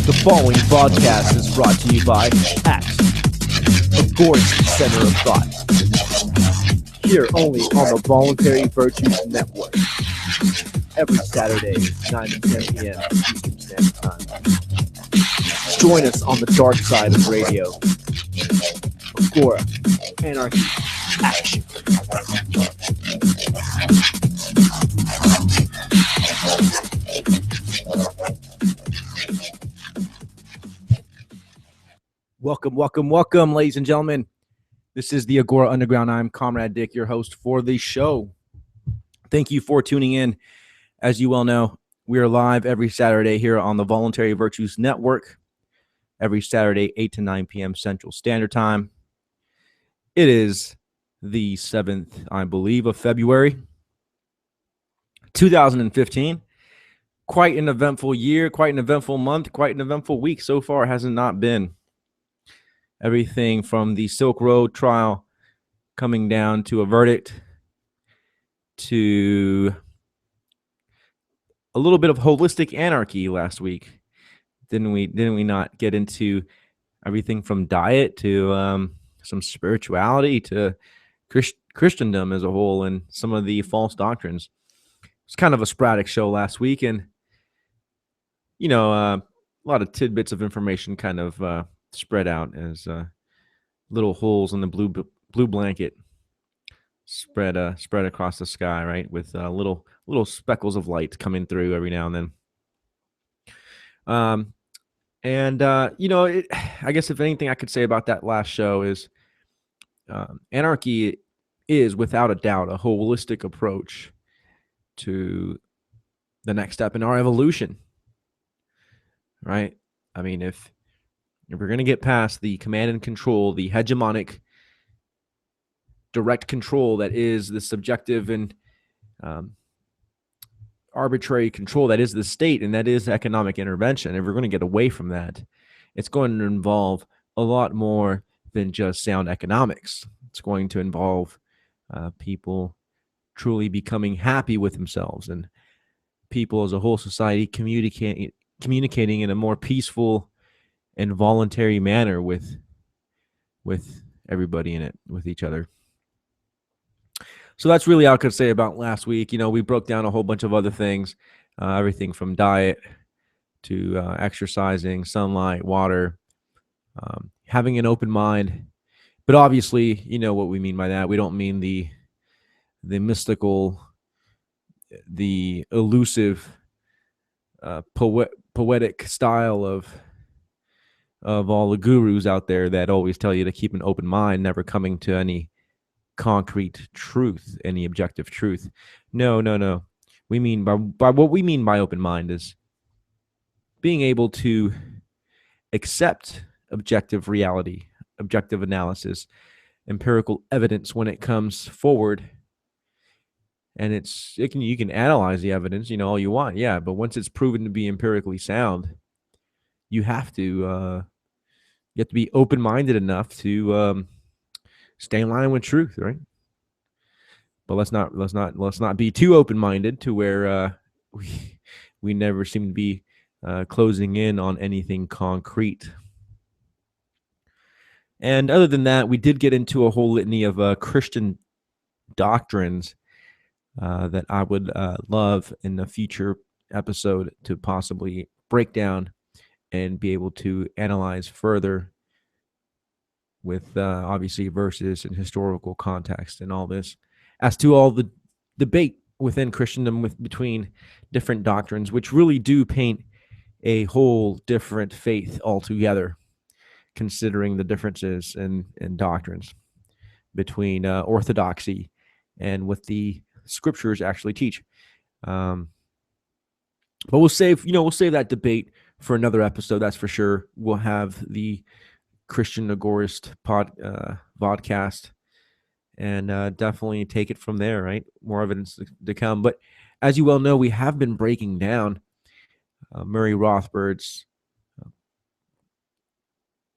The following podcast is brought to you by ACT, Agora Center of Thought. Here only on the Voluntary Virtues Network. Every Saturday, 9 to 10 p.m. Eastern Standard Time. Join us on the dark side of radio. Agora, Anarchy, Action. Welcome, ladies and gentlemen. This is the Agora Underground. I'm Comrade Dick, your host for the show. Thank you for tuning in. As you well know, we are live every Saturday here on the Voluntary Virtues Network. Every Saturday, 8 to 9 p.m. Central Standard Time. It is the 7th, I believe, of February, 2015. Quite an eventful year, quite an eventful month, quite an eventful week so far, has it not been? Everything from the Silk Road trial coming down to a verdict to a little bit of holistic anarchy last week. Didn't we not get into everything from diet to some spirituality to Christendom as a whole and some of the false doctrines? It's kind of a sporadic show last week, and a lot of tidbits of information kind of spread out as little holes in the blue blanket spread across the sky, right, with little speckles of light coming through every now and then. I guess if anything I could say about that last show is anarchy is without a doubt a holistic approach to the next step in our evolution, right? I mean, if we're going to get past the command and control, the hegemonic direct control that is the subjective and arbitrary control that is the state and that is economic intervention, if we're going to get away from that, it's going to involve a lot more than just sound economics. It's going to involve people truly becoming happy with themselves and people as a whole society communicating in a more peaceful and voluntary manner with everybody in it, with each other. So that's really all I could say about last week. We broke down a whole bunch of other things, everything from diet to exercising, sunlight, water, having an open mind. But obviously, you know what we mean by that. We don't mean the mystical, the elusive, poetic style of all the gurus out there that always tell you to keep an open mind, never coming to any concrete truth, any objective truth. No. We mean by what we mean by open mind is being able to accept objective reality, objective analysis, empirical evidence when it comes forward. And you can analyze the evidence, all you want, yeah. But once it's proven to be empirically sound, you have to be open-minded enough to stay in line with truth, right? But let's not be too open-minded to where we never seem to be closing in on anything concrete. And other than that, we did get into a whole litany of Christian doctrines that I would love in a future episode to possibly break down and be able to analyze further with obviously verses and historical context and all this, as to all the debate within Christendom between different doctrines, which really do paint a whole different faith altogether, considering the differences in doctrines between orthodoxy and what the scriptures actually teach. But we'll save that debate for another episode, that's for sure. We'll have the Christian Agorist podcast and definitely take it from there, right? More evidence to come. But as you well know, we have been breaking down Murray Rothbard's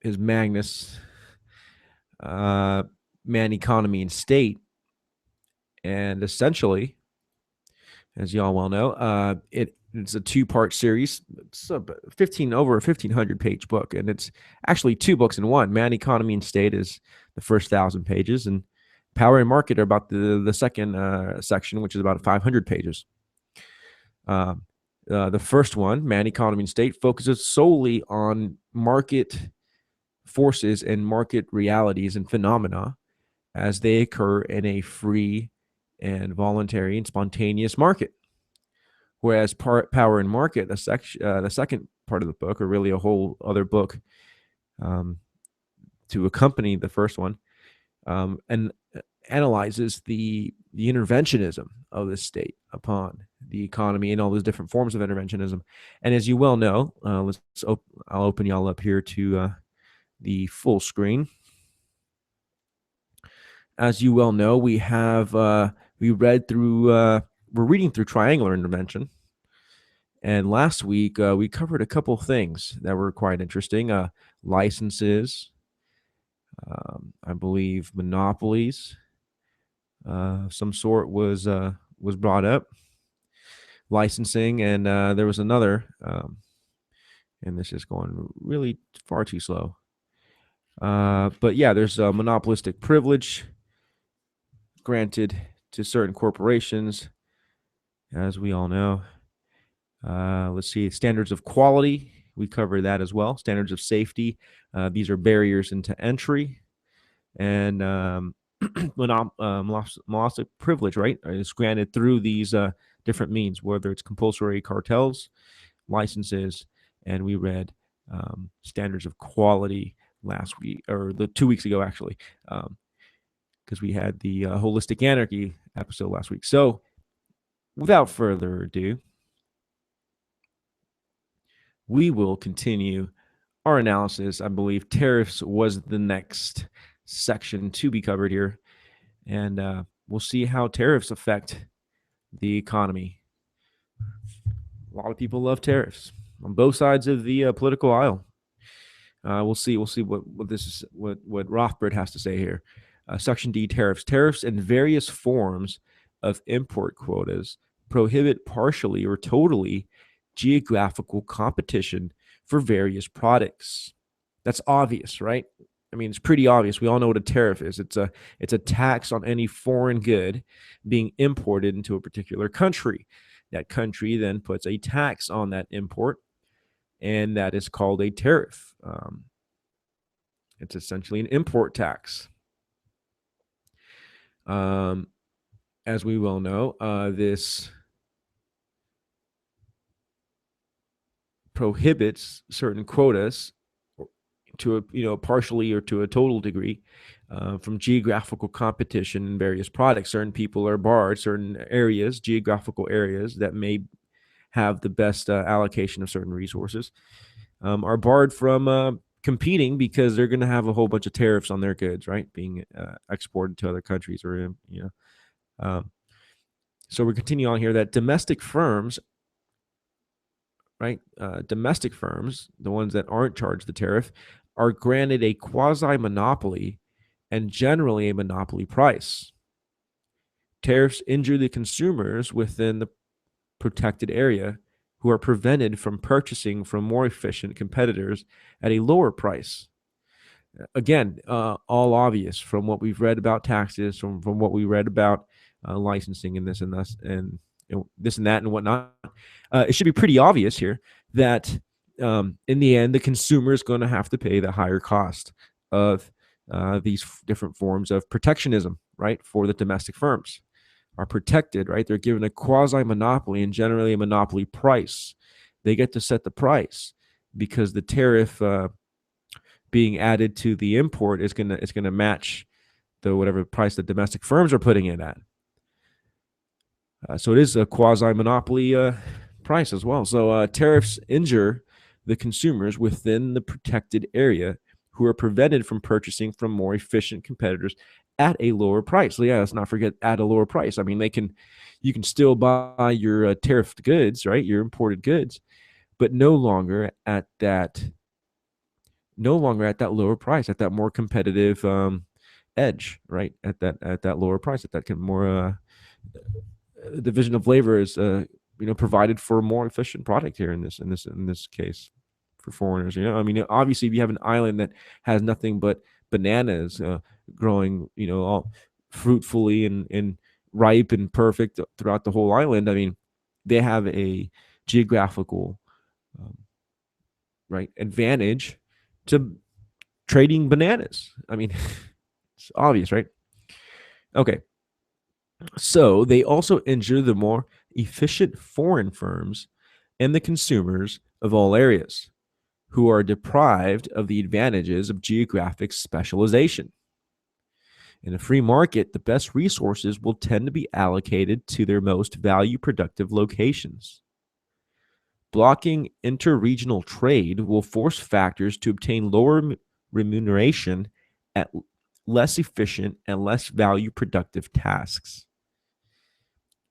his Magnus, Man, Economy, and State. And essentially, as y'all well know, It's a two-part series. It's a 1,500-page book, and it's actually two books in one. Man, Economy, and State is the first 1,000 pages, and Power and Market are about the second section, which is about 500 pages. The first one, Man, Economy, and State, focuses solely on market forces and market realities and phenomena as they occur in a free and voluntary and spontaneous market. Whereas Power and Market, the second part of the book, or really a whole other book to accompany the first one, and analyzes the interventionism of the state upon the economy and all those different forms of interventionism. And as you well know, I'll open y'all up here to the full screen. As you well know, we have we're reading through triangular intervention. And last week, we covered a couple things that were quite interesting. Licenses, I believe monopolies, some sort was brought up. Licensing, and there was another, and this is going really far too slow. But yeah, there's a monopolistic privilege granted to certain corporations, as we all know. Let's see, standards of quality. We cover that as well. Standards of safety. These are barriers into entry. And monopolistic privilege, right, is granted through these different means, whether it's compulsory cartels, licenses, and we read standards of quality last week, or 2 weeks ago, actually, because we had the Holistic Anarchy episode last week. So without further ado, we will continue our analysis. I believe tariffs was the next section to be covered here, and we'll see how tariffs affect the economy. A lot of people love tariffs on both sides of the political aisle. We'll see what Rothbard has to say here. Section D, tariffs. Tariffs and various forms of import quotas prohibit partially or totally geographical competition for various products. That's obvious, right? I mean, it's pretty obvious. We all know what a tariff is. It's a tax on any foreign good being imported into a particular country. That country then puts a tax on that import, and that is called a tariff. It's essentially an import tax. As we well know, this prohibits certain quotas to a partially or to a total degree from geographical competition in various products. Certain people are barred, certain areas, geographical areas that may have the best allocation of certain resources are barred from competing because they're going to have a whole bunch of tariffs on their goods, right, being exported to other countries, or so we continue on here that domestic firms, right, domestic firms, the ones that aren't charged the tariff, are granted a quasi-monopoly and generally a monopoly price. Tariffs injure the consumers within the protected area who are prevented from purchasing from more efficient competitors at a lower price. Again, all obvious from what we've read about taxes, from what we read about licensing and this and this and this and that and whatnot. It should be pretty obvious here that in the end, the consumer is going to have to pay the higher cost of these different forms of protectionism, right? For the domestic firms are protected, right? They're given a quasi-monopoly and generally a monopoly price. They get to set the price because the tariff being added to the import is gonna match the whatever price the domestic firms are putting it at. So it is a quasi-monopoly price as well. So tariffs injure the consumers within the protected area who are prevented from purchasing from more efficient competitors at a lower price. So yeah, let's not forget at a lower price. I mean, you can still buy your tariffed goods, right? Your imported goods, but no longer at that lower price, at that more competitive edge, right? At that lower price, at that more division of labor is provided for a more efficient product here in this case for foreigners. I mean, obviously, if you have an island that has nothing but bananas growing, all fruitfully and ripe and perfect throughout the whole island, I mean, they have a geographical um, right advantage to trading bananas. I mean, it's obvious, right? Okay, so they also injure the more efficient foreign firms and the consumers of all areas, who are deprived of the advantages of geographic specialization. In a free market, the best resources will tend to be allocated to their most value productive locations. Blocking interregional trade will force factors to obtain lower remuneration at less efficient and less value productive tasks.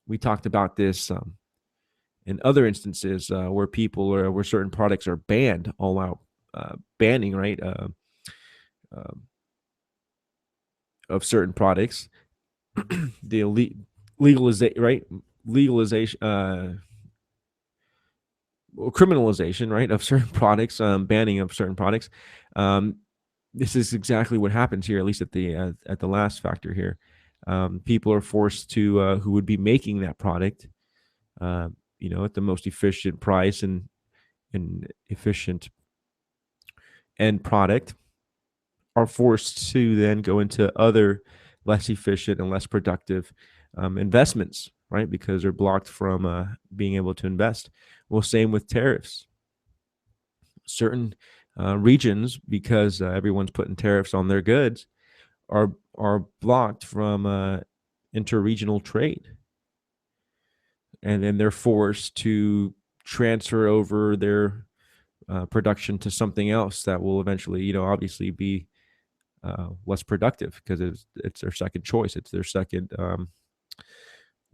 We talked about this in other instances where people or where certain products are banned, all out banning, right, uh, of certain products, the legalization, right, legalization, criminalization, right, of certain products, banning of certain products. Um, this is exactly what happens here, at least at the last factor here. People are forced to who would be making that product, at the most efficient price and efficient end product, are forced to then go into other less efficient and less productive investments, right? Because they're blocked from being able to invest. Well, same with tariffs. Certain regions, because everyone's putting tariffs on their goods, are blocked from interregional trade, and then they're forced to transfer over their production to something else that will eventually, obviously be less productive because it's their second choice. It's their second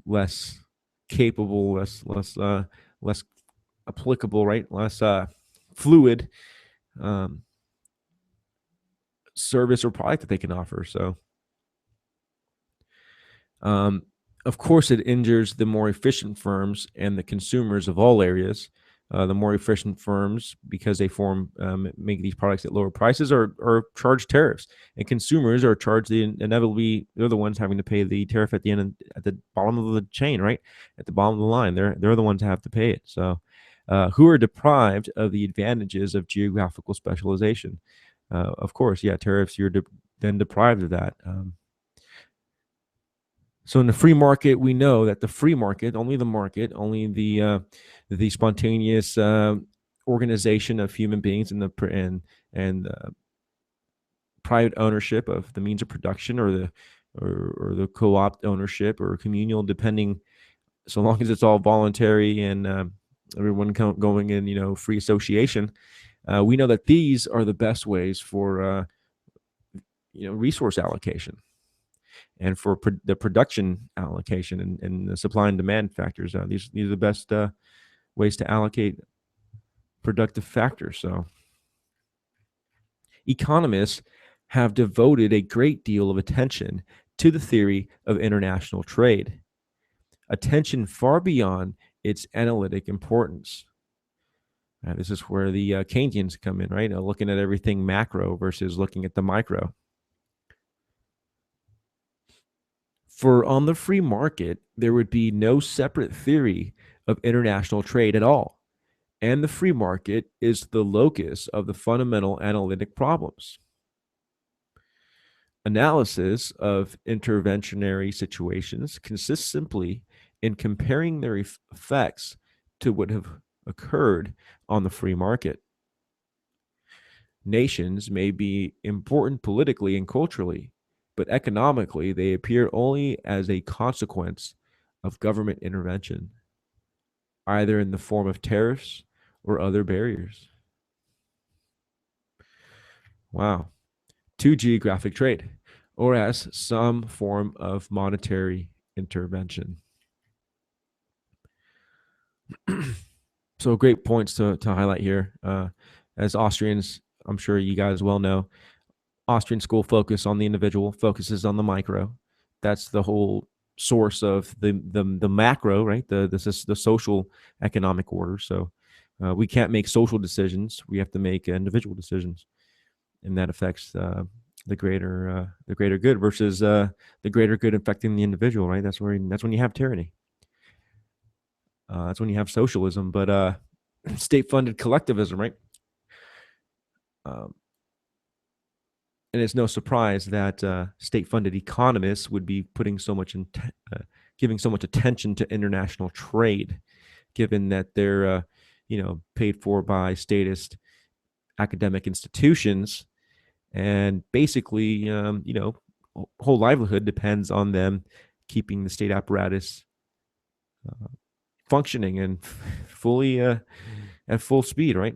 less capable, less applicable, right? Less fluid um, service or product that they can offer. So, um, of course, it injures the more efficient firms and the consumers of all areas. The more efficient firms, because they make these products at lower prices, or charge tariffs, and consumers are charged inevitably. They're the ones having to pay the tariff at the end, at the bottom of the chain, right, at the bottom of the line. They're the ones that have to pay it. So, who are deprived of the advantages of geographical specialization? Of course, yeah, tariffs. You're then deprived of that. So in the free market, we know that the free market, only the spontaneous organization of human beings and private ownership of the means of production, or the co-op ownership or communal, depending, so long as it's all voluntary and everyone going in, free association. We know that these are the best ways for resource allocation, and for the production allocation, and the supply and demand factors. These are the best ways to allocate productive factors. So, economists have devoted a great deal of attention to the theory of international trade, attention far beyond its analytic importance. This is where the Keynesians come in, right? Looking at everything macro versus looking at the micro. For on the free market, there would be no separate theory of international trade at all, and the free market is the locus of the fundamental analytic problems. Analysis of interventionary situations consists simply in comparing their effects to what have occurred on the free market. Nations may be important politically and culturally, but economically they appear only as a consequence of government intervention, either in the form of tariffs or other barriers. Wow. To geographic trade, or as some form of monetary intervention. So, great points to highlight here. As Austrians, I'm sure you guys well know, Austrian school focus on the individual, focuses on the micro. That's the whole source of the macro, right? The social economic order. So we can't make social decisions. We have to make individual decisions, and that affects the greater good versus the greater good affecting the individual, right? That's when you have tyranny. That's when you have socialism, but state-funded collectivism, right? Um, and it's no surprise that state-funded economists would be putting giving so much attention to international trade, given that they're paid for by statist academic institutions, and basically whole livelihood depends on them keeping the state apparatus functioning and fully at full speed, right?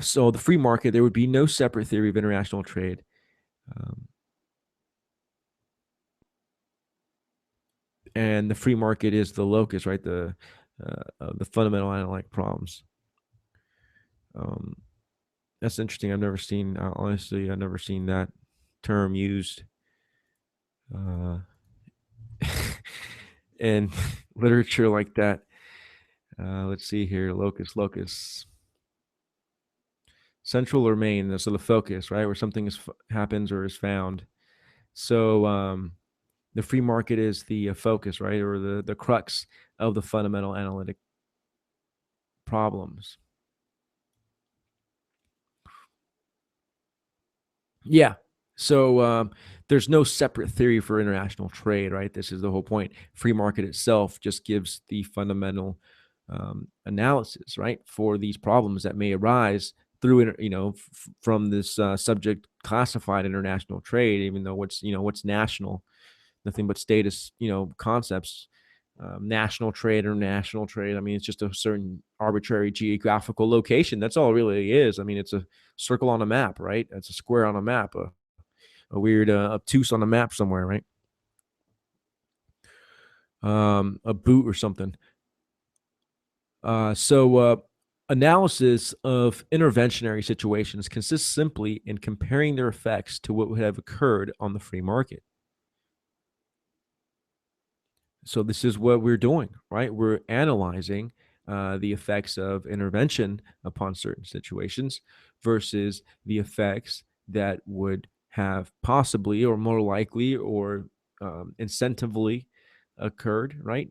So the free market, there would be no separate theory of international trade. And the free market is the locus, right? The fundamental analytic problems. That's interesting. I've never seen that term used in literature like that. Let's see here. Locus. Central or main, so the focus, right? Where something happens or is found. So the free market is the focus, right? Or the crux of the fundamental analytic problems. Yeah. So there's no separate theory for international trade, right? This is the whole point. Free market itself just gives the fundamental analysis, right, for these problems that may arise through, from this subject classified international trade, even though what's national, nothing but statist, concepts. National trade or national trade. I mean, it's just a certain arbitrary geographical location. That's all it really is. I mean, it's a circle on a map, right? It's a square on a map, a weird obtuse on a map somewhere, right? A boot or something. So analysis of interventionary situations consists simply in comparing their effects to what would have occurred on the free market. So this is what we're doing, right? We're analyzing the effects of intervention upon certain situations versus the effects that would have possibly or more likely or incentively occurred, right,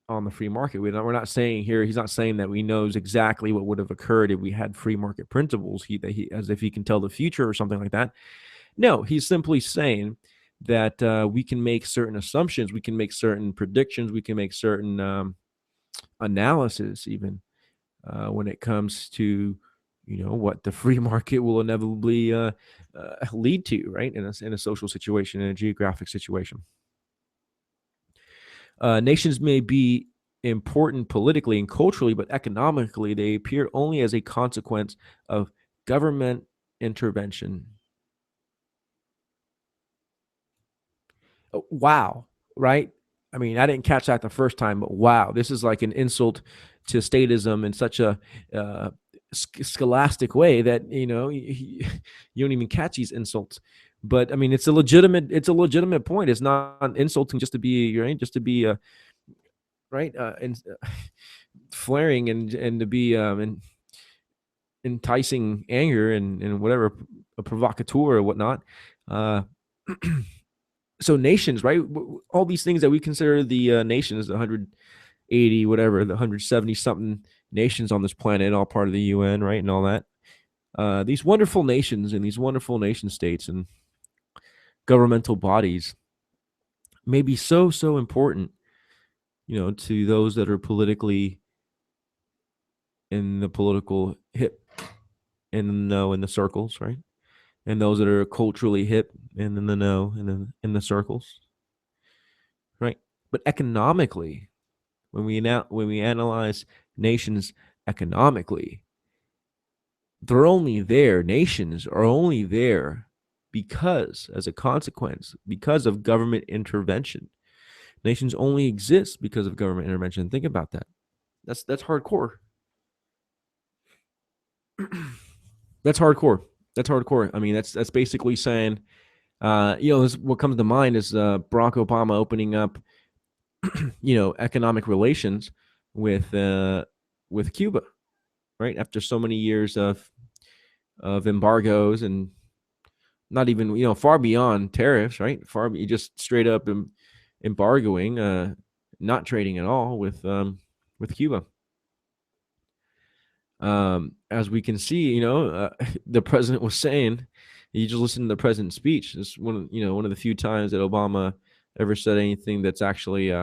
on the free market. We're not saying here, he's not saying that we knows exactly what would have occurred if we had free market principles, as if he can tell the future or something like that. No, he's simply saying that we can make certain assumptions, we can make certain predictions, we can make certain analysis even when it comes to what the free market will inevitably lead to, right, in a social situation, in a geographic situation. Nations may be important politically and culturally, but economically they appear only as a consequence of government intervention. Wow, right? I mean, I didn't catch that the first time, but wow, this is like an insult to statism in such a scholastic way that you don't even catch these insults. But I mean, it's a legitimate point. It's not insulting just to be right, just to be right and flaring and to be enticing anger and whatever, a provocateur or whatnot. So nations, right? All these things that we consider the nations, the 180, whatever, the 170 something nations on this planet, all part of the UN, right, and all that. These wonderful nations and these wonderful nation states and governmental bodies may be so important, to those that are politically in the political hip, in the know, in the circles, right? And those that are culturally hip and in the know and in the circles, right? But economically, when we analyze nations economically, nations are only there because, as a consequence, because of government intervention. Nations only exist because of government intervention. Think about that. That's hardcore. That's hardcore. I mean, that's basically saying What comes to mind is Barack Obama opening up, economic relations with Cuba, right? After so many years of embargoes and not even far beyond tariffs, right? Just straight up embargoing, not trading at all with Cuba. As we can see, the president was saying, you just listen to the president's speech. It's one of the few times that Obama ever said anything that's actually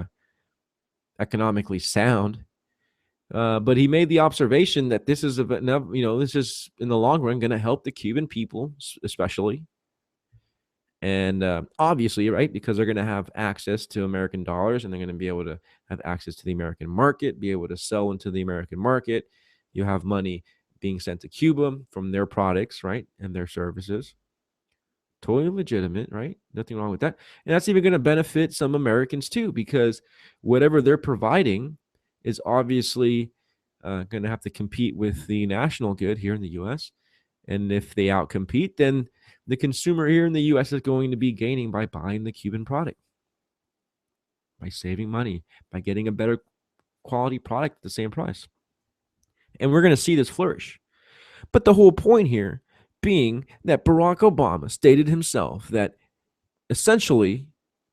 economically sound. But he made the observation that this is this is in the long run going to help the Cuban people, especially, and obviously, right, because they're going to have access to American dollars, and they're going to be able to have access to the American market, be able to sell into the American market. You have money being sent to Cuba from their products, right, and their services. Totally legitimate, right? Nothing wrong with that. And that's even going to benefit some Americans too, because whatever they're providing is obviously going to have to compete with the national good here in the U.S. And if they outcompete, then the consumer here in the U.S. is going to be gaining by buying the Cuban product, by saving money, by getting a better quality product at the same price. And we're going to see this flourish. But the whole point here being that Barack Obama stated himself that essentially,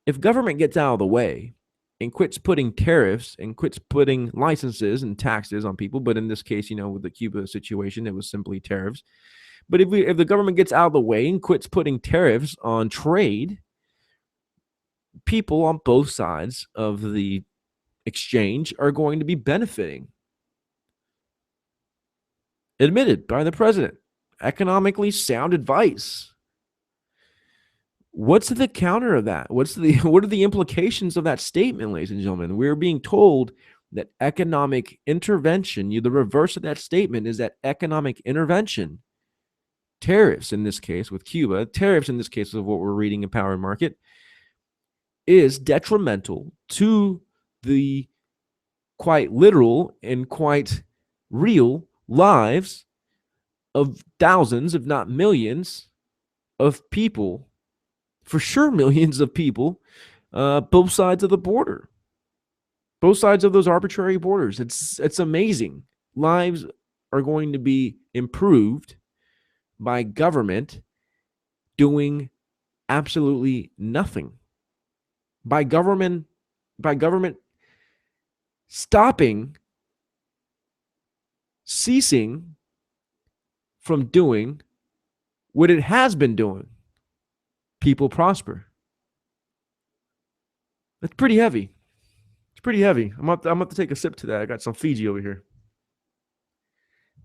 if government gets out of the way and quits putting tariffs and quits putting licenses and taxes on people, but in this case, with the Cuba situation, it was simply tariffs. But if the government gets out of the way and quits putting tariffs on trade, people on both sides of the exchange are going to be benefiting. Admitted by the president. Economically sound advice. What's the counter of that? What are the implications of that statement, ladies and gentlemen? We're being told that economic intervention, the reverse of that statement is that economic intervention, tariffs in this case with Cuba, tariffs in this case of what we're reading in Power and Market, is detrimental to the quite literal and quite real lives of thousands, if not millions, of people, for sure millions of people, both sides of the border, both sides of those arbitrary borders. It's amazing. Lives are going to be improved by government doing absolutely nothing. By government ceasing from doing what it has been doing. People prosper. That's pretty heavy. It's pretty heavy. I'm about to take a sip to that. I got some Fiji over here.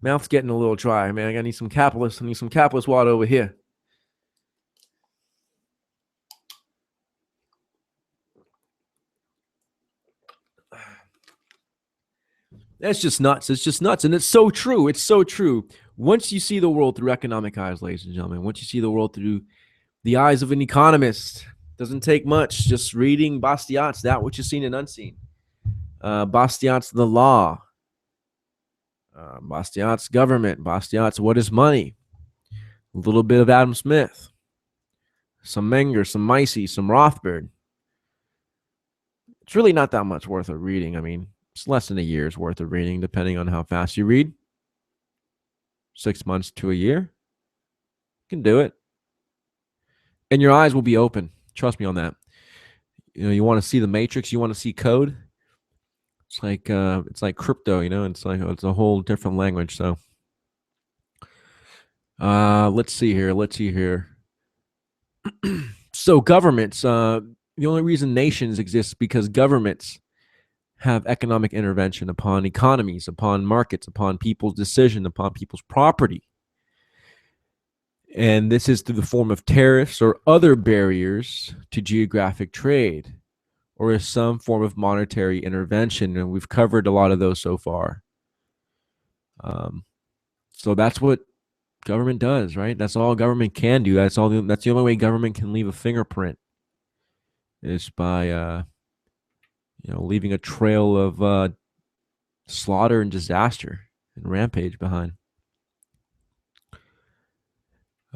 Mouth's getting a little dry, man. I need some capitalist. I need some capitalist water over here. That's just nuts. It's just nuts. And it's so true. It's so true. Once you see the world through economic eyes, ladies and gentlemen, once you see the world through the eyes of an economist, doesn't take much. Just reading Bastiat's That Which Is Seen and Unseen. Bastiat's The Law. Bastiat's Government. Bastiat's What Is Money. A little bit of Adam Smith. Some Menger, some Micey, some Rothbard. It's really not that much worth of reading. I mean, it's less than a year's worth of reading, depending on how fast you read. 6 months to a year. You can do it. And your eyes will be open. Trust me on that. You want to see the matrix, you want to see code. It's like crypto, it's a whole different language. So let's see here. So governments, the only reason nations exist is because governments have economic intervention upon economies, upon markets, upon people's decision, upon people's property. And this is through the form of tariffs or other barriers to geographic trade, or as some form of monetary intervention. And we've covered a lot of those so far. So that's what government does, right? That's all government can do. That's the only way government can leave a fingerprint, is by leaving a trail of slaughter and disaster and rampage behind.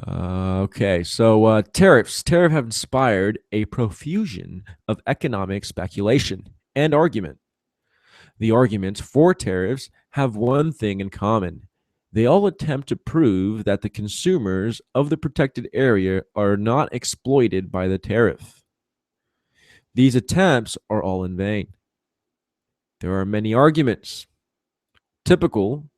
Okay, so tariffs. Tariff have inspired a profusion of economic speculation and argument. The arguments for tariffs have one thing in common. They all attempt to prove that the consumers of the protected area are not exploited by the tariff. These attempts are all in vain. There are many arguments. Typical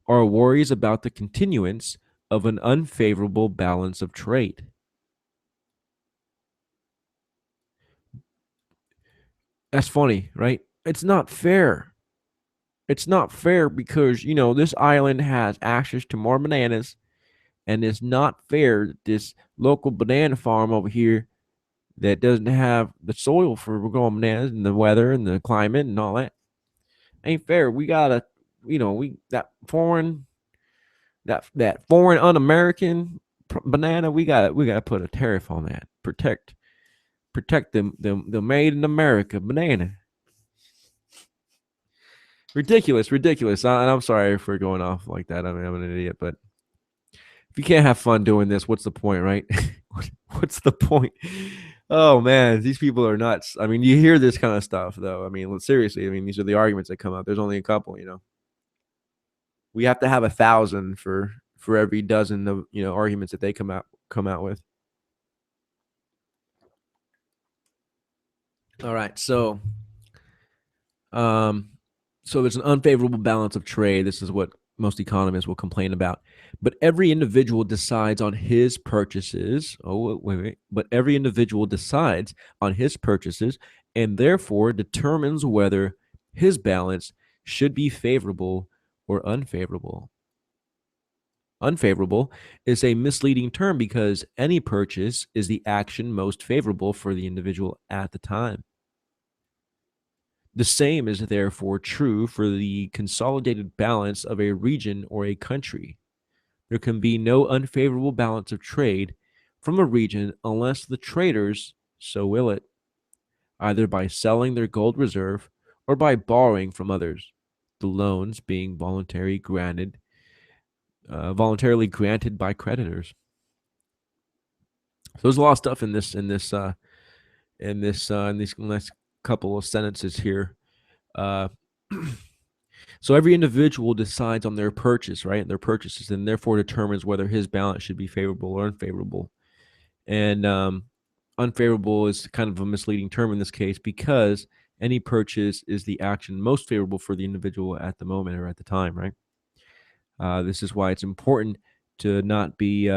are worries about the continuance of an unfavorable balance of trade. That's funny, right? It's not fair. It's not fair because, this island has access to more bananas, and it's not fair that this local banana farm over here that doesn't have the soil for growing bananas and the weather and the climate and all that ain't fair. We gotta, we that foreign un-American banana. We gotta put a tariff on that. Protect the made in America banana. Ridiculous. And I'm sorry for going off like that. I mean, I'm an idiot, but if you can't have fun doing this, what's the point, right? What's the point? Oh man, these people are nuts. I mean, you hear this kind of stuff though. I mean, seriously. I mean, these are the arguments that come up. There's only a couple. We have to have 1,000 for every dozen of arguments that they come out with. All right, um, so there's an unfavorable balance of trade. This is what most economists will complain about. But every individual decides on his purchases. Oh, wait. But every individual decides on his purchases and therefore determines whether his balance should be favorable or unfavorable. Unfavorable is a misleading term because any purchase is the action most favorable for the individual at the time. The same is therefore true for the consolidated balance of a region or a country. There can be no unfavorable balance of trade from a region unless the traders so will it, either by selling their gold reserve or by borrowing from others, the loans being voluntarily granted by creditors. So there's a lot of stuff in these next couple of sentences here. Uh, So every individual decides on their purchase, right? Their purchases, and therefore determines whether his balance should be favorable or unfavorable. And unfavorable is kind of a misleading term in this case because any purchase is the action most favorable for the individual at the moment or at the time, right? This is why it's important to not be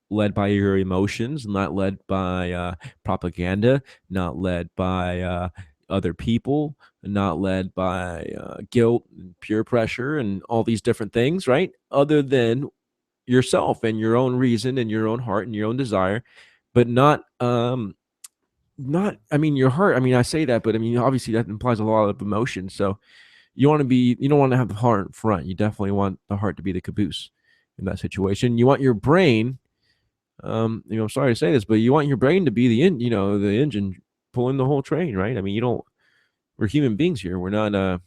led by your emotions, not led by propaganda, not led by other people, not led by guilt and peer pressure and all these different things, right? Other than yourself and your own reason and your own heart and your own desire, but not I mean your heart. I mean, I say that, but I mean obviously that implies a lot of emotion. So you don't want to have the heart in front. You definitely want the heart to be the caboose in that situation. You want your brain, I'm sorry to say this, but you want your brain to be the engine pulling the whole train, right? I mean, we're human beings here. We're not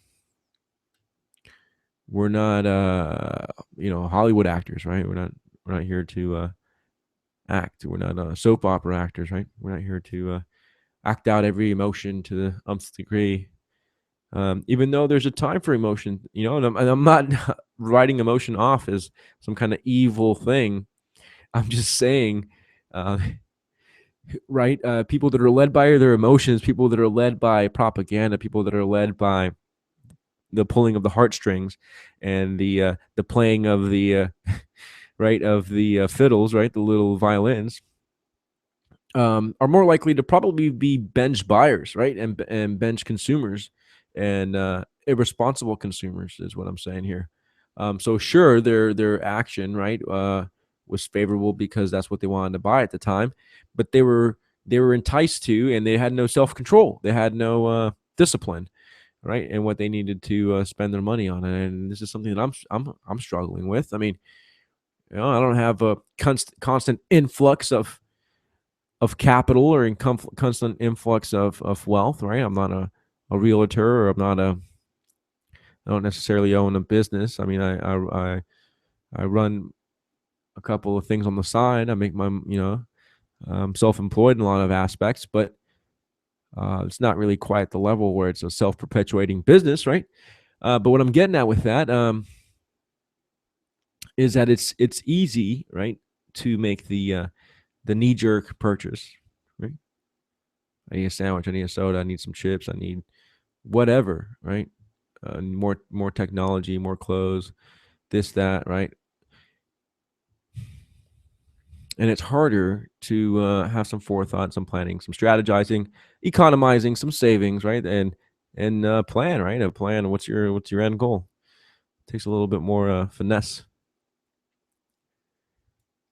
Hollywood actors, right? We're not here to act. We're not soap opera actors, right? We're not here to act out every emotion to the nth degree. Even though there's a time for emotion, and I'm not writing emotion off as some kind of evil thing. I'm just saying, uh, right? People that are led by their emotions, people that are led by propaganda, people that are led by the pulling of the heartstrings and the playing of the right of the fiddles, right, the little violins, are more likely to probably be bench buyers, right, and bench consumers, and irresponsible consumers is what I'm saying here. So sure, their action, right, was favorable because that's what they wanted to buy at the time, but they were enticed to, and they had no self control. They had no discipline, right, and what they needed to spend their money on. And this is something that I'm struggling with. I mean, I don't have a constant influx of capital or constant influx of wealth, right? I'm not a realtor, or I don't necessarily own a business. I mean, I run a couple of things on the side. I make my, I'm self-employed in a lot of aspects, but it's not really quite at the level where it's a self-perpetuating business, right? But what I'm getting at with that is that it's easy, right, to make the knee-jerk purchase, right? I need a sandwich, I need a soda, I need some chips, I need whatever, right? More technology, more clothes, this, that, right? And it's harder to have some forethought, some planning, some strategizing, economizing, some savings, right? And plan, right? A plan. What's your end goal? It takes a little bit more finesse.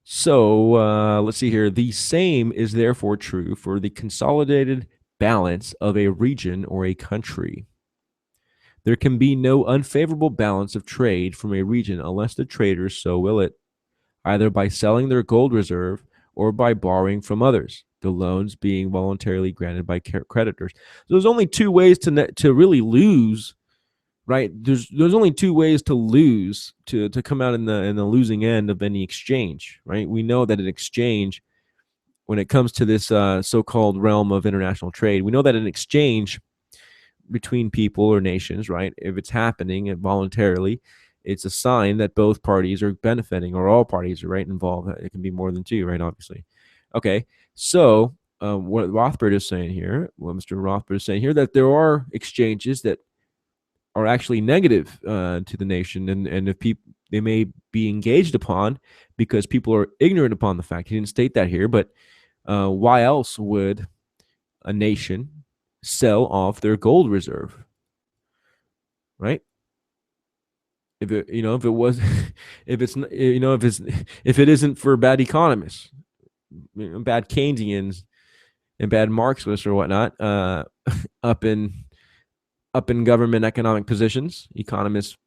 So let's see here. The same is therefore true for the consolidated balance of a region or a country. There can be no unfavorable balance of trade from a region unless the traders so will it, either by selling their gold reserve or by borrowing from others, the loans being voluntarily granted by creditors. So there's only two ways to really lose, right? There's only two ways to lose, to come out in the losing end of any exchange, right? We know that an exchange, when it comes to this so-called realm of international trade, we know that an exchange between people or nations, right, if it's happening voluntarily, it's a sign that both parties are benefiting, or all parties are, right, involved. It can be more than two, right, obviously. Okay, so what Rothbard is saying here, what Mr. Rothbard is saying here, that there are exchanges that are actually negative to the nation, and if people, they may be engaged upon because people are ignorant upon the fact. He didn't state that here, but why else would a nation sell off their gold reserve, right? If it, if it was, if it's, if it isn't for bad economists, bad Keynesians, and bad Marxists or whatnot, up in government economic positions, economist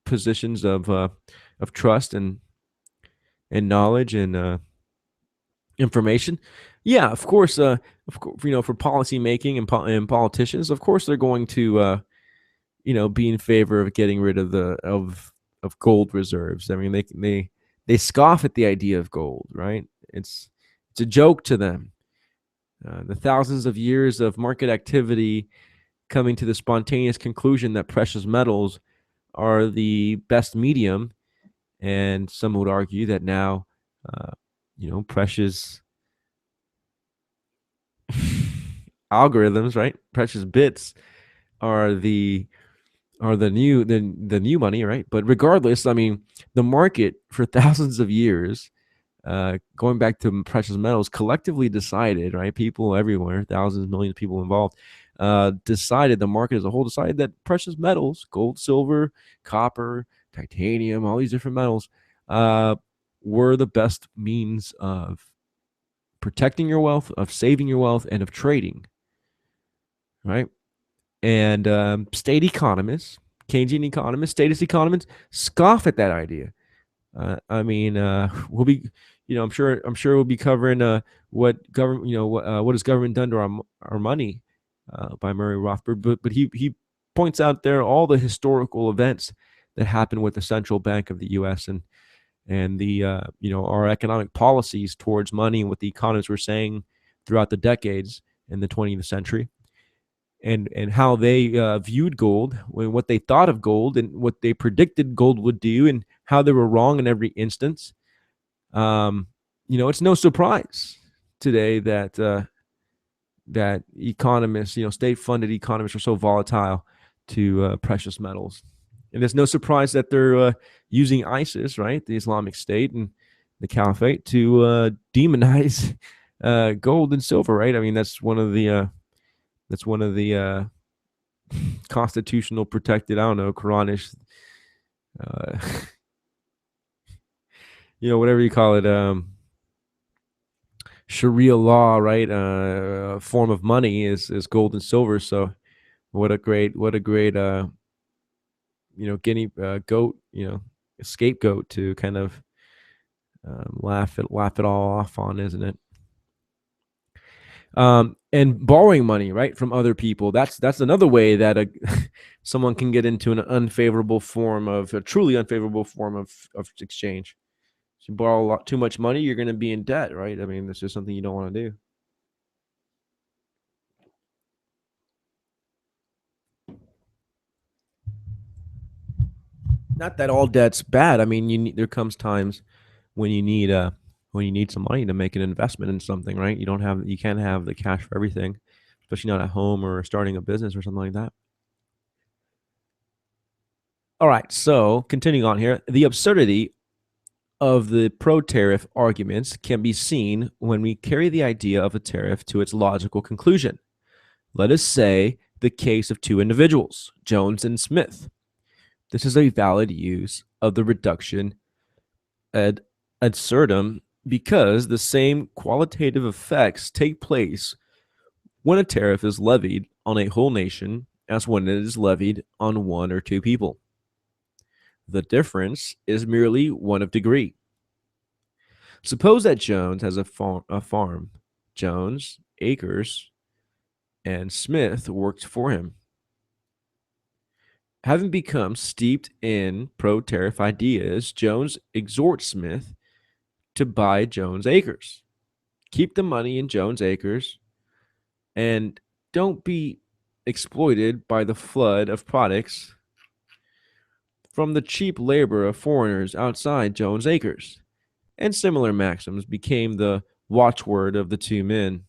positions of trust and knowledge and information. Yeah, of course, for policy making and politicians, of course, they're going to be in favor of getting rid of of gold reserves. I mean, they scoff at the idea of gold, right? It's a joke to them. The thousands of years of market activity coming to the spontaneous conclusion that precious metals are the best medium, and some would argue that now, precious algorithms, right? Precious bits are the new money, right? But regardless, I mean, the market for thousands of years, going back to precious metals, collectively decided, right? People everywhere, thousands, millions of people involved, decided, the market as a whole decided that precious metals, gold, silver, copper, titanium, all these different metals, were the best means of protecting your wealth, of saving your wealth, and of trading, right? And state economists, Keynesian economists, statist economists scoff at that idea. I mean, we'll be, I'm sure we'll be covering what government, what has government done to our money, by Murray Rothbard. But he points out there all the historical events that happened with the central bank of the U.S. and the our economic policies towards money, and what the economists were saying throughout the decades in the 20th century, and how they viewed gold, what they thought of gold, and what they predicted gold would do, and how they were wrong in every instance. It's no surprise today that economists, state-funded economists, are so volatile to precious metals, and it's no surprise that they're using ISIS, right, the Islamic State and the Caliphate, to demonize gold and silver, right? I mean, that's one of the constitutional protected, I don't know, Quranish, uh, whatever you call it, Sharia law, right? Form of money is gold and silver. So what a great guinea goat, scapegoat to kind of laugh it all off on, isn't it? And borrowing money, right, from other people. That's another way that someone can get into an unfavorable form of a truly unfavorable form of exchange. If you borrow a lot too much money, you're going to be in debt, right? I mean, this is something you don't want to do. Not that all debt's bad. I mean, there comes times when you need some money to make an investment in something, right? You can't have the cash for everything, especially not at home or starting a business or something like that. All right, so continuing on here, the absurdity of the pro-tariff arguments can be seen when we carry the idea of a tariff to its logical conclusion. Let us say the case of two individuals, Jones and Smith. This is a valid use of the reduction ad absurdum because the same qualitative effects take place when a tariff is levied on a whole nation as when it is levied on one or two people. The difference is merely one of degree. Suppose that Jones has a farm. Jones, acres, and Smith worked for him. Having become steeped in pro-tariff ideas, Jones exhorts Smith to buy Jones acres. Keep the money in Jones acres and don't be exploited by the flood of products from the cheap labor of foreigners outside Jones acres. And similar maxims became the watchword of the two men.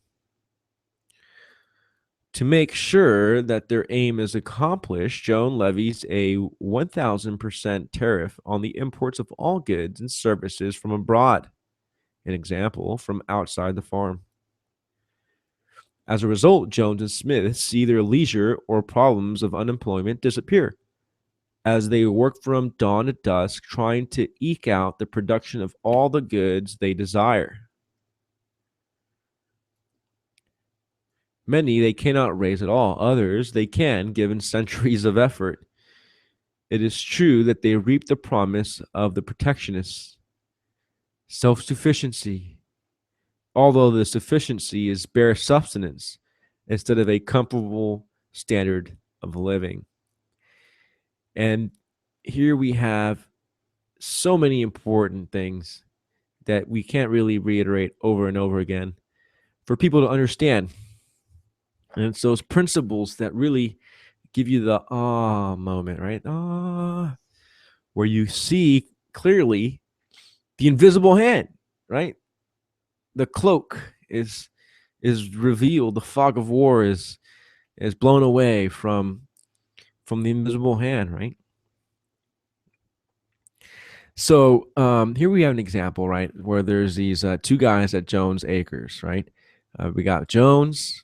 To make sure that their aim is accomplished, Jones levies a 1,000% tariff on the imports of all goods and services from abroad, an example, from outside the farm. As a result, Jones and Smith see their leisure or problems of unemployment disappear as they work from dawn to dusk trying to eke out the production of all the goods they desire. Many they cannot raise at all, others they can, given centuries of effort. It is true that they reap the promise of the protectionists, self sufficiency, although the sufficiency is bare subsistence instead of a comfortable standard of living. And here we have so many important things that we can't really reiterate over and over again for people to understand. And it's those principles that really give you the moment, right? Where you see clearly the invisible hand, right? The cloak is revealed. The fog of war is blown away from the invisible hand, right? So here we have an example, right, where there's these two guys at Jones Acres, right? We got Jones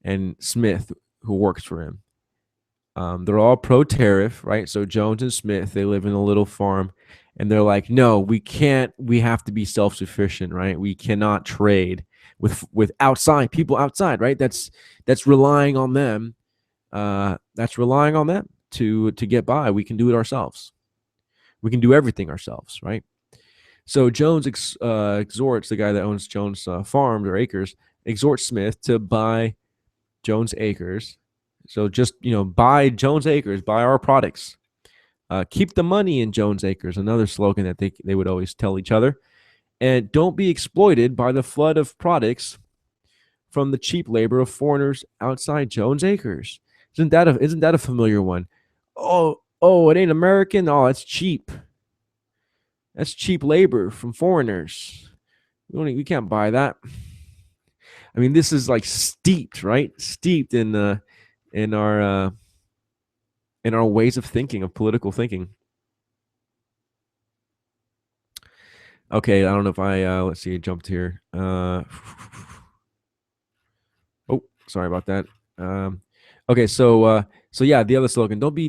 and Smith who works for him. They're all pro-tariff, right? So Jones and Smith, they live in a little farm, and they're like, no, we can't. We have to be self-sufficient, right? We cannot trade with outside people outside, right? That's relying on them. That's relying on them to get by. We can do it ourselves. We can do everything ourselves, right? So Jones exhorts the guy that owns Jones farms or acres, exhorts Smith to buy Jones acres. So just buy Jones acres, buy our products. Keep the money in Jones acres. Another slogan that they would always tell each other. And don't be exploited by the flood of products from the cheap labor of foreigners outside Jones acres. Isn't that a familiar one? Oh, it ain't American. Oh, it's cheap. That's cheap labor from foreigners. We can't buy that. I mean, this is like steeped, right? Steeped in in our ways of thinking, of political thinking. Okay, I don't know if I let's see, I jumped here. Oh, sorry about that. Okay, so yeah, the other slogan: don't be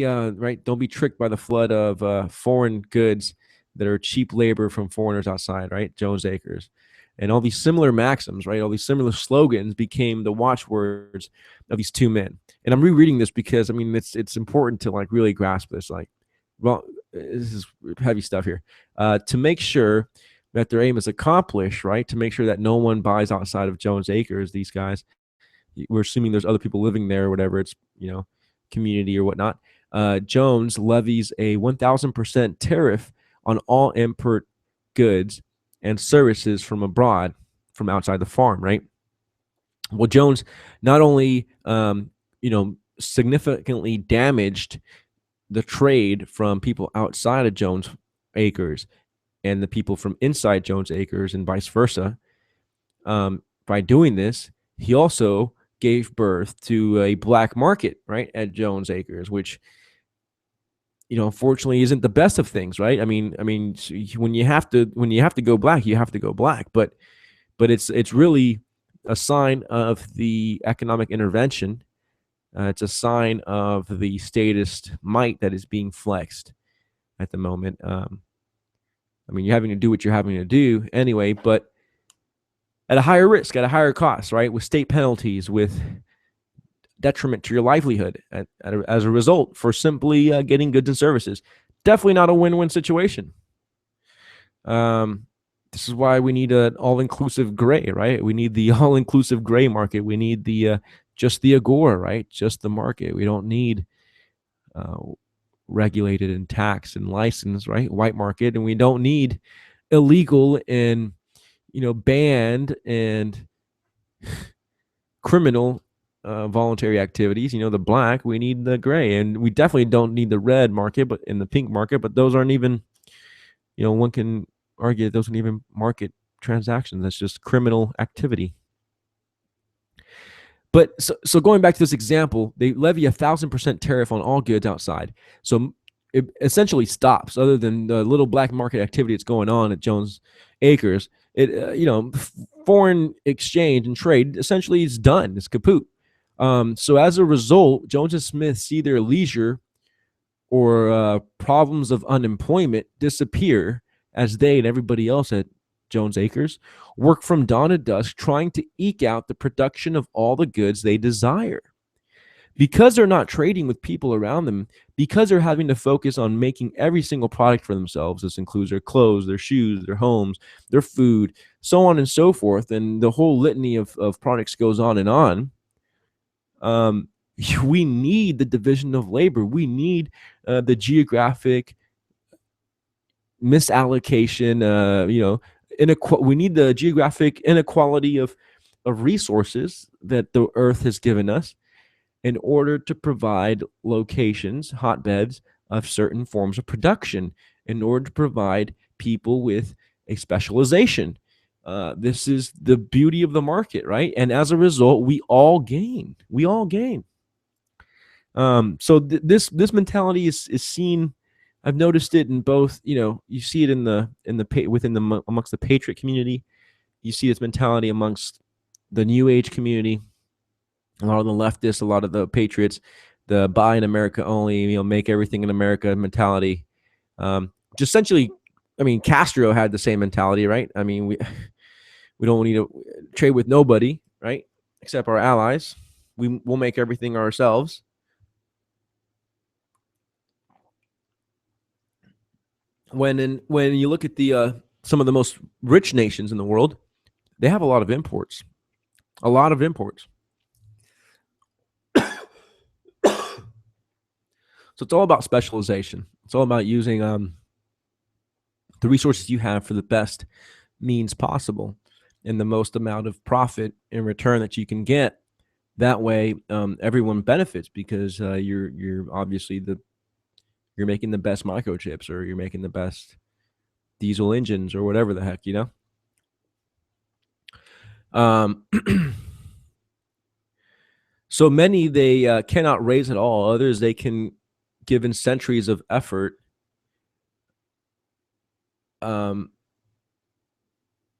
right, don't be tricked by the flood of foreign goods that are cheap labor from foreigners outside, right? Jones Acres. And all these similar maxims, right? All these similar slogans became the watchwords of these two men. And I'm rereading this because I mean it's important to like really grasp this. Like, well, this is heavy stuff here. To make sure that their aim is accomplished, right? To make sure that no one buys outside of Jones Acres. These guys, we're assuming there's other people living there or whatever. It's, community or whatnot. Jones levies a 1,000% tariff on all import goods and services from abroad, from outside the farm, right? Well, Jones not only, significantly damaged the trade from people outside of Jones Acres and the people from inside Jones Acres and vice versa. By doing this, he also gave birth to a black market, right, at Jones Acres, which, unfortunately isn't the best of things, right? I mean, when you have to go black, you have to go black, but it's really a sign of the economic intervention. It's a sign of the statist might that is being flexed at the moment. You're having to do what you're having to do anyway, but at a higher risk, at a higher cost, right? With state penalties, with detriment to your livelihood as a result for simply getting goods and services. Definitely not a win-win situation. This is why we need an all-inclusive gray, right? We need the all-inclusive gray market. We need the just the Agora, right? Just the market. We don't need regulated and taxed and licensed, right? White market, and we don't need illegal and banned and criminal voluntary activities. The black. We need the gray, and we definitely don't need the red market, but in the pink market. But those aren't even, one can argue that those aren't even market transactions. That's just criminal activity. But so going back to this example, they levy 1,000% tariff on all goods outside. So it essentially stops, other than the little black market activity that's going on at Jones Acres. It foreign exchange and trade essentially is done. It's kaput. So as a result, Jones and Smith see their leisure or problems of unemployment disappear as they and everybody else at Jones Acres work from dawn to dusk trying to eke out the production of all the goods they desire. Because they're not trading with people around them, because they're having to focus on making every single product for themselves. This includes their clothes, their shoes, their homes, their food, so on and so forth. And the whole litany of products goes on and on. We need the division of labor. We need the geographic misallocation, we need the geographic inequality of resources that the earth has given us in order to provide locations, hotbeds of certain forms of production, in order to provide people with a specialization. This is the beauty of the market, right? And as a result, we all gain. We all gain. So this mentality is seen. I've noticed it in both. You see it amongst the patriot community. You see this mentality amongst the New Age community. A lot of the leftists, a lot of the patriots, the buy in America only, make everything in America mentality. Just essentially, Castro had the same mentality, right? We don't need to trade with nobody, right? Except our allies. We'll make everything ourselves. When you look at the some of the most rich nations in the world, they have a lot of imports. A lot of imports. So it's all about specialization. It's all about using the resources you have for the best means possible and the most amount of profit in return that you can get. That way, everyone benefits because you're obviously you're making the best microchips, or you're making the best diesel engines, or whatever the heck, So many they cannot raise at all. Others they can, given centuries of effort. That's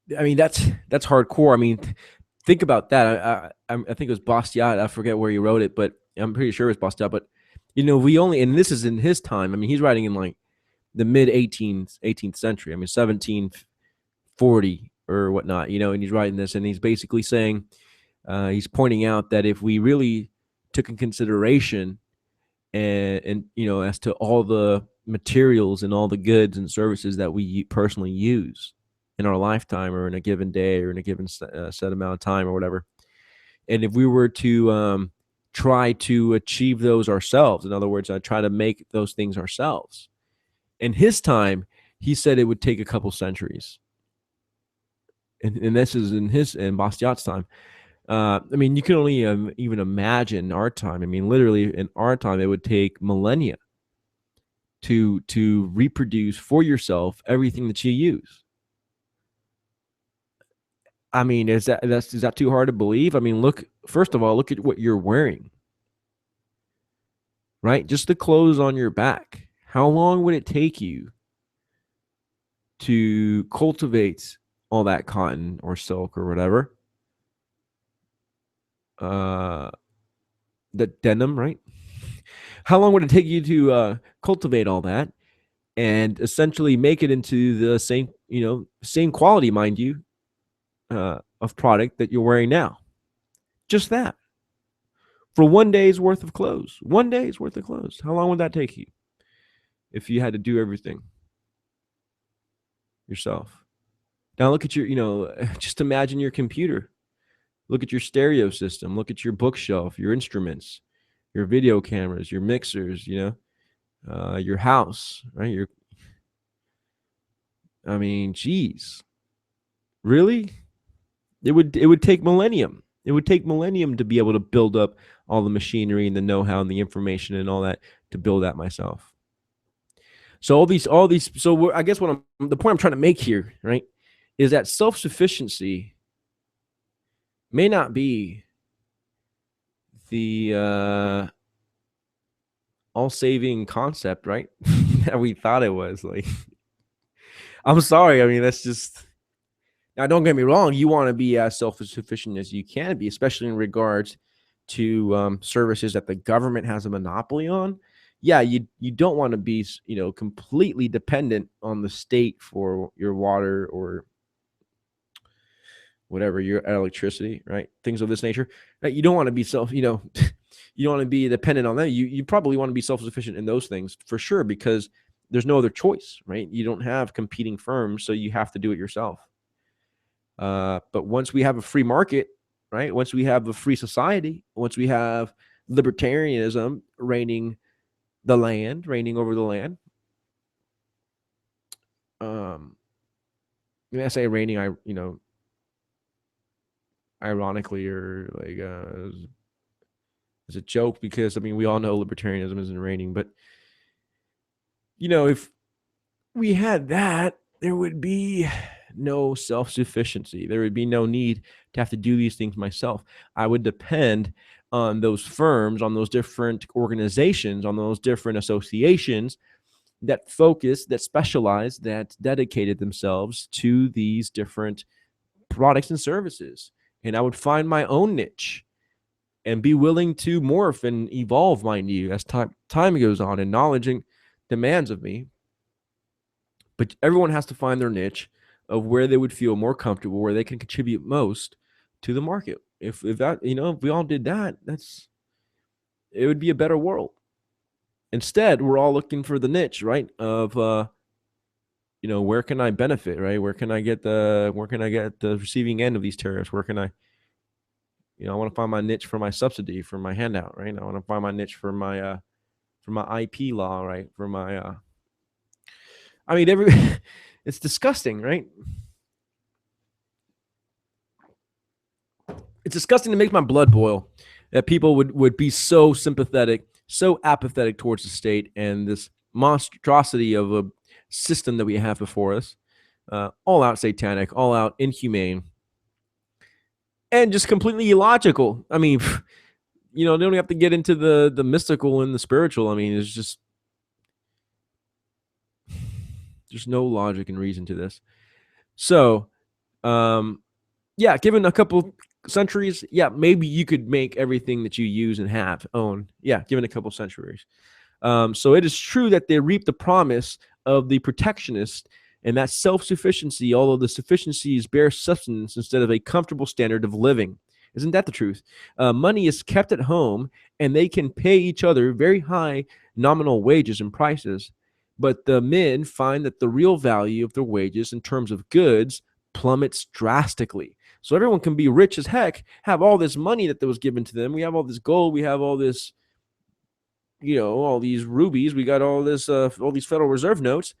hardcore. Think about that. I think it was Bastiat. I forget where he wrote it, but I'm pretty sure it was Bastiat. But and this is in his time. He's writing in like the mid 18th century. 1740 or whatnot. And he's writing this, and he's basically saying, he's pointing out that if we really took in consideration and as to all the materials and all the goods and services that we personally use, in our lifetime or in a given day or in a given set amount of time or whatever. And if we were to try to achieve those ourselves, in other words, try to make those things ourselves, in his time, he said it would take a couple centuries. And this is in Bastiat's time. I mean, you can only even imagine our time. I mean, literally in our time, it would take millennia to reproduce for yourself everything that you use. I mean, is that too hard to believe? I mean, first of all, look at what you're wearing, right? Just the clothes on your back. How long would it take you to cultivate all that cotton or silk or whatever? The denim, right? How long would it take you to cultivate all that and essentially make it into the same quality, mind you, of product that you're wearing now? Just that. For 1 day's worth of clothes. 1 day's worth of clothes. How long would that take you if you had to do everything yourself? Now look at just imagine your computer. Look at your stereo system. Look at your bookshelf, your instruments, your video cameras, your mixers, your house, right? I mean, geez. Really? It would take millennium. It would take millennium to be able to build up all the machinery and the know-how and the information and all that to build that myself. So all these. So I guess the point I'm trying to make here, right, is that self-sufficiency may not be the all-saving concept, right? that we thought it was. Like, I'm sorry. I mean, that's just. Now, don't get me wrong. You want to be as self-sufficient as you can be, especially in regards to services that the government has a monopoly on. Yeah, you don't want to be completely dependent on the state for your water or whatever, your electricity, right? Things of this nature. Right? You don't want to be you don't want to be dependent on that. You probably want to be self-sufficient in those things for sure, because there's no other choice, right? You don't have competing firms, so you have to do it yourself. But once we have a free market, right? Once we have a free society, once we have libertarianism reigning over the land. When I say reigning, ironically or like as a joke, because I mean we all know libertarianism isn't reigning, but if we had that, there would be no self-sufficiency. There would be no need to have to do these things myself. I would depend on those firms, on those different organizations, on those different associations that focus, that specialize, that dedicated themselves to these different products and services. And I would find my own niche and be willing to morph and evolve, mind you, as time goes on and knowledge demands of me. But everyone has to find their niche of where they would feel more comfortable, where they can contribute most to the market. If that, if we all did that, it would be a better world. Instead, we're all looking for the niche, right? Of where can I benefit, right? Where can I get the receiving end of these tariffs? Where can I want to find my niche for my subsidy, for my handout, right? I want to find my niche for my IP law, right? For my I mean, it's disgusting, right? It's disgusting to make my blood boil that people would be so sympathetic, so apathetic towards the state and this monstrosity of a system that we have before us, all out satanic, all out inhumane, and just completely illogical. I mean, they don't have to get into the mystical and the spiritual. I mean, it's just there's no logic and reason to this. So, yeah, given a couple centuries, yeah, maybe you could make everything that you use and own. Yeah, given a couple centuries. So it is true that they reap the promise of the protectionist and that self-sufficiency, although the sufficiency is bare substance instead of a comfortable standard of living. Isn't that the truth? Money is kept at home, and they can pay each other very high nominal wages and prices, But the men find that the real value of their wages in terms of goods plummets drastically. So everyone can be rich as heck, have all this money that was given to them. We have all this gold, we have all this, all these rubies, we got all this, all these Federal Reserve notes.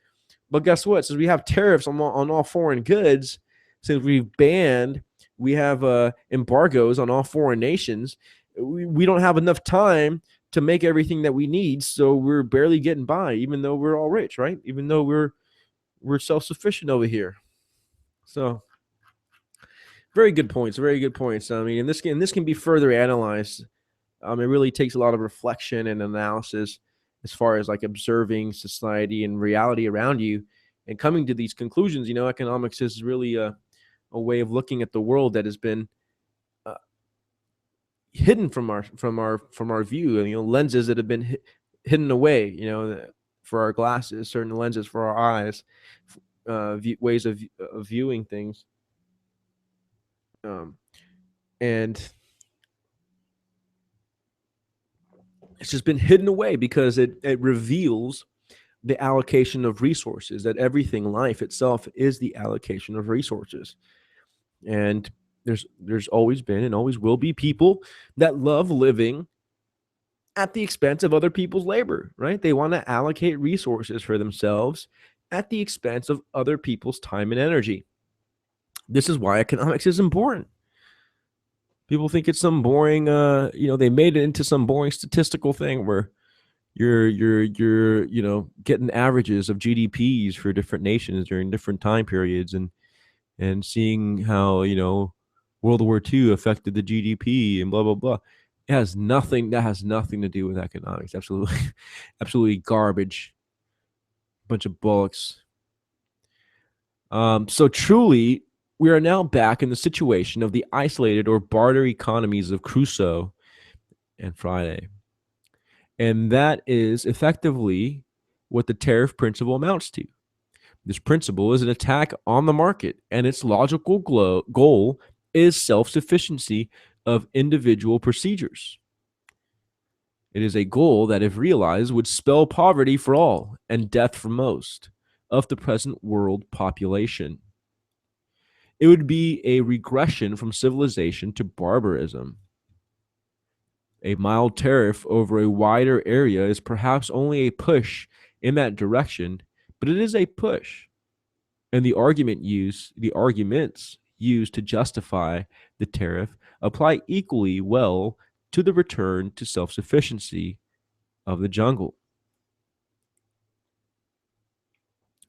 But guess what? Since we have tariffs on all foreign goods, since we have embargoes on all foreign nations, we don't have enough time to make everything that we need. So we're barely getting by, even though we're all rich, right? Even though we're self-sufficient over here. So very good points. Very good points. I mean, and this can be further analyzed. It really takes a lot of reflection and analysis as far as like observing society and reality around you and coming to these conclusions. Economics is really a way of looking at the world that has been hidden from our view. Lenses that have been hidden away. For our glasses, certain lenses for our eyes, ways of viewing things, and it's just been hidden away because it reveals the allocation of resources, that everything, life itself, is the allocation of resources. And there's always been and always will be people that love living at the expense of other people's labor, right? They want to allocate resources for themselves at the expense of other people's time and energy. This is why economics is important. People think it's some boring, they made it into some boring statistical thing where you're getting averages of GDPs for different nations during different time periods and seeing how World War II affected the GDP and blah blah blah. That has nothing to do with economics. Absolutely garbage. Bunch of bullocks. So truly, we are now back in the situation of the isolated or barter economies of Crusoe and Friday. And that is effectively what the tariff principle amounts to. This principle is an attack on the market, and its logical goal is self-sufficiency of individual procedures. It is a goal that, if realized, would spell poverty for all and death for most of the present world population. It would be a regression from civilization to barbarism. A mild tariff over a wider area is perhaps only a push in that direction, but it is a push. And the arguments used to justify the tariff apply equally well to the return to self-sufficiency of the jungle.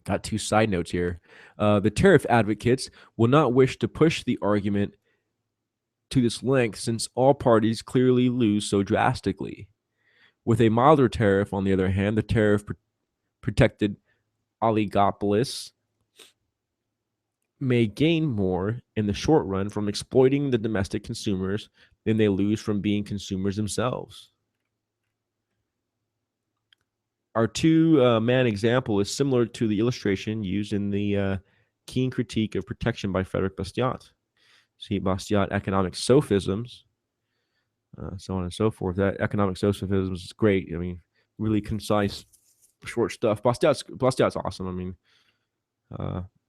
Got two side notes here. The tariff advocates will not wish to push the argument to this length since all parties clearly lose so drastically. With a milder tariff, on the other hand, the tariff protected oligopolists may gain more in the short run from exploiting the domestic consumers than they lose from being consumers themselves. Our two-man example is similar to the illustration used in the Keen Critique of Protection by Frederick Bastiat. See Bastiat, Economic Sophisms, so on and so forth. That Economic Sophisms is great. I mean, really concise, short stuff. Bastiat's awesome. I mean,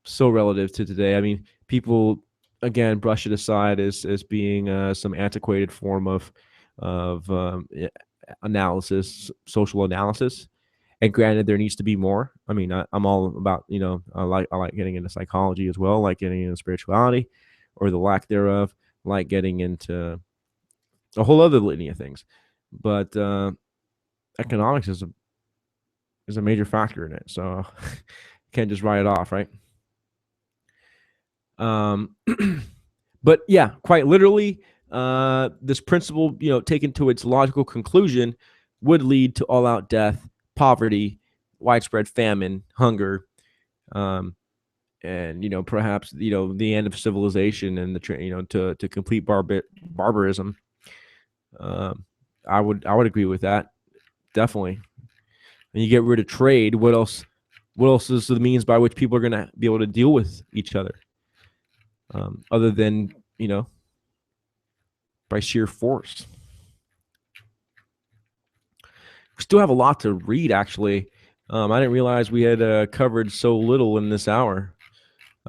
so relative to today. I mean, people again brush it aside as being some antiquated form of analysis, social analysis. And granted, there needs to be more. I mean, I'm all about, I like getting into psychology as well, like getting into spirituality or the lack thereof, like getting into a whole other litany of things. But economics is a major factor in it. So can't just write it off, right? But yeah, quite literally, this principle, taken to its logical conclusion, would lead to all-out death, poverty, widespread famine, hunger, and perhaps the end of civilization and the to complete barbarism. I would agree with that, definitely. And you get rid of trade. What else is the means by which people are going to be able to deal with each other, other than by sheer force? We still have a lot to read, actually. I didn't realize we had covered so little in this hour.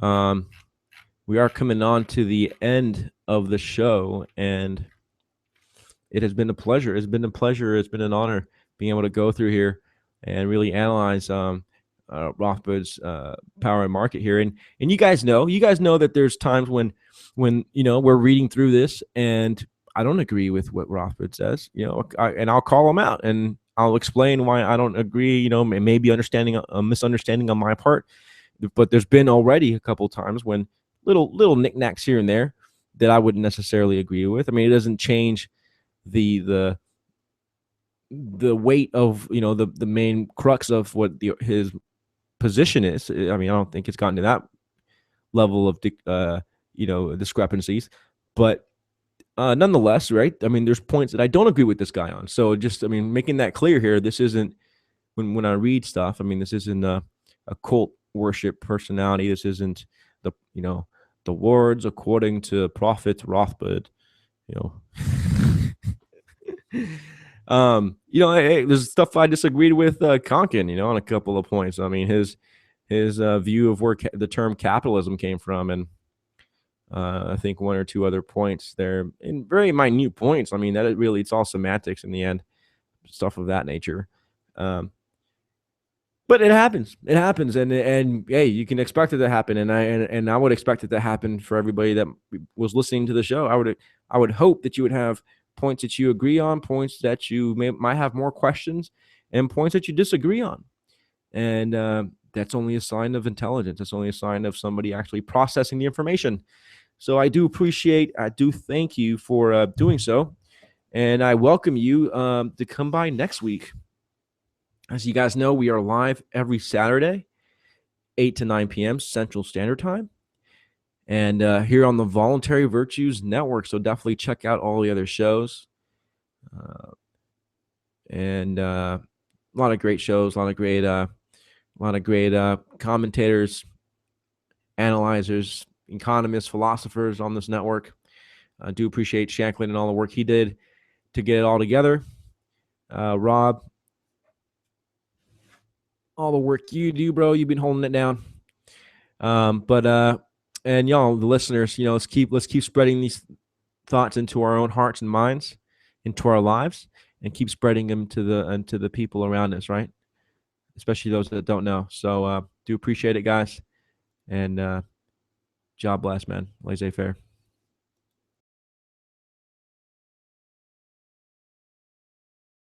Um, we are coming on to the end of the show, and it has been a pleasure. It's been a pleasure. It's been an honor being able to go through here and really analyze Rothbard's power and market here. And you guys know that there's times when we're reading through this and I don't agree with what Rothbard says, and I'll call him out and I'll explain why I don't agree. Maybe understanding a misunderstanding on my part, but there's been already a couple times when little knickknacks here and there that I wouldn't necessarily agree with. I mean, it doesn't change the weight of the main crux of what his position is. I mean, I don't think it's gotten to that level of discrepancies, but nonetheless, right? I mean, there's points that I don't agree with this guy on. So making that clear here. This isn't when I read stuff. I mean, this isn't a cult worship personality. This isn't the words according to Prophet Rothbard. Hey, there's stuff I disagreed with Konkin, on a couple of points. I mean, his view of where the term capitalism came from, and I think one or two other points there, and very minute points. I mean, it's all semantics in the end, stuff of that nature. But it happens. It happens, and hey, you can expect it to happen, and I would expect it to happen for everybody that was listening to the show. I would hope that you would have points that you agree on, points that you might have more questions, and points that you disagree on. And that's only a sign of intelligence. That's only a sign of somebody actually processing the information. So I do thank you for doing so, and I welcome you to come by next week. As you guys know, we are live every Saturday, 8 to 9 p.m. Central Standard Time, and here on the Voluntary Virtues Network. So definitely check out all the other shows, and a lot of great shows, a lot of great commentators, analyzers, economists, philosophers on this network. I do appreciate Shanklin and all the work he did to get it all together. Rob, all the work you do, bro. You've been holding it down. And y'all, the listeners, let's keep spreading these thoughts into our own hearts and minds, into our lives, and keep spreading them to the people around us, right? Especially those that don't know. So do appreciate it, guys. And job bless, man. Laissez-faire.